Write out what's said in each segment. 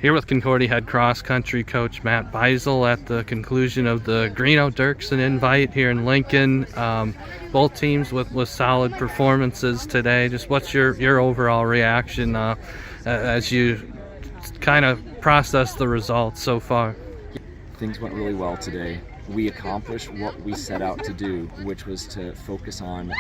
Here with Concordia head cross-country coach Matt Beisel at the conclusion of the Greeno Dirksen Invite here in Lincoln. Both teams with solid performances today. Just what's your overall reaction as you kind of process the results so far? Things went really well today. We accomplished what we set out to do, which was to focus on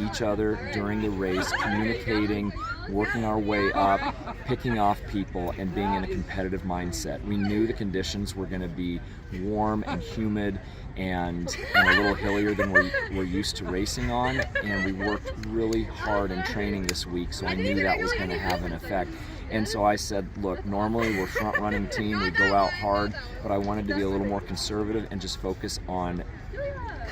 each other during the race, communicating, working our way up, picking off people, and being in a competitive mindset. We knew the conditions were going to be warm and humid and a little hillier than we're used to racing on, and we worked really hard in training this week, so I knew that was going to have an effect. And so I said, look, normally we're front-running team, we go out hard, but I wanted to be a little more conservative and just focus on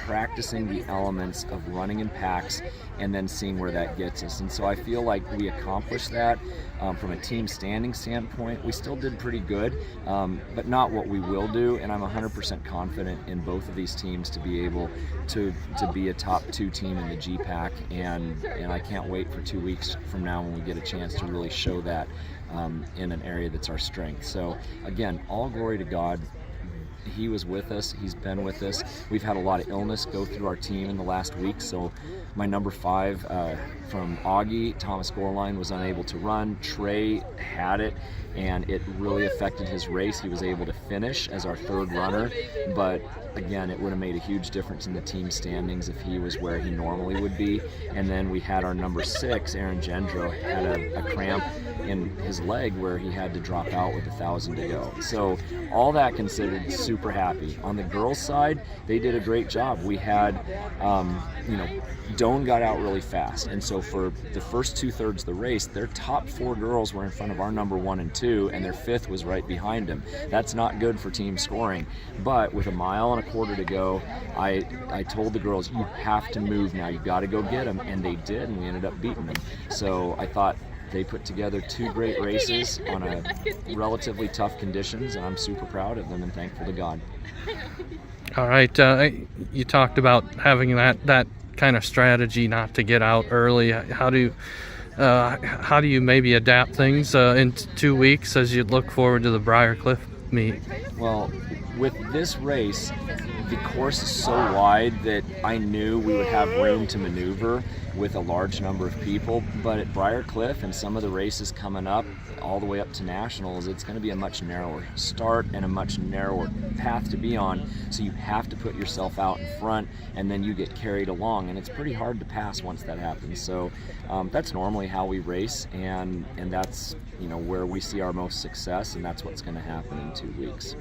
practicing the elements of running in packs and then seeing where that gets us. And so I feel like we accomplished that. From a team standing standpoint, we still did pretty good, but not what we will do. And I'm 100% confident in both of these teams to be able to be a top 2 team in the GPAC. And I can't wait for 2 weeks from now when we get a chance to really show that in an area that's our strength. So again, all glory to God. He was with us, he's been with us. We've had a lot of illness go through our team in the last week, so my number 5 from Augie, Thomas Goreline, was unable to run. Trey had it, and it really affected his race. He was able to finish as our 3rd runner, but again, it would have made a huge difference in the team standings if he was where he normally would be. And then we had our number 6, Aaron Gendro, had a cramp in his leg where he had to drop out with 1,000 to go. So all that considered, super happy. On the girls' side, they did a great job. We had, Doan got out really fast, and so for the first 2/3 of the race, their top 4 girls were in front of our number 1 and 2, and their 5th was right behind him. That's not good for team scoring, but with 1.25 miles to go, I told the girls, you have to move now, you got to go get them, and they did, and we ended up beating them. So I thought they put together 2 great races on a relatively tough conditions, and I'm super proud of them and thankful to God. All right, you talked about having that kind of strategy not to get out early. How do you maybe adapt things in 2 weeks as you look forward to the Briarcliff meet? Well, with this race, the course is so wide that I knew we would have room to maneuver with a large number of people, but at Briarcliff and some of the races coming up all the way up to nationals, it's going to be a much narrower start and a much narrower path to be on, so you have to put yourself out in front and then you get carried along, and it's pretty hard to pass once that happens. So that's normally how we race, and that's where we see our most success, and that's what's going to happen in 2 weeks.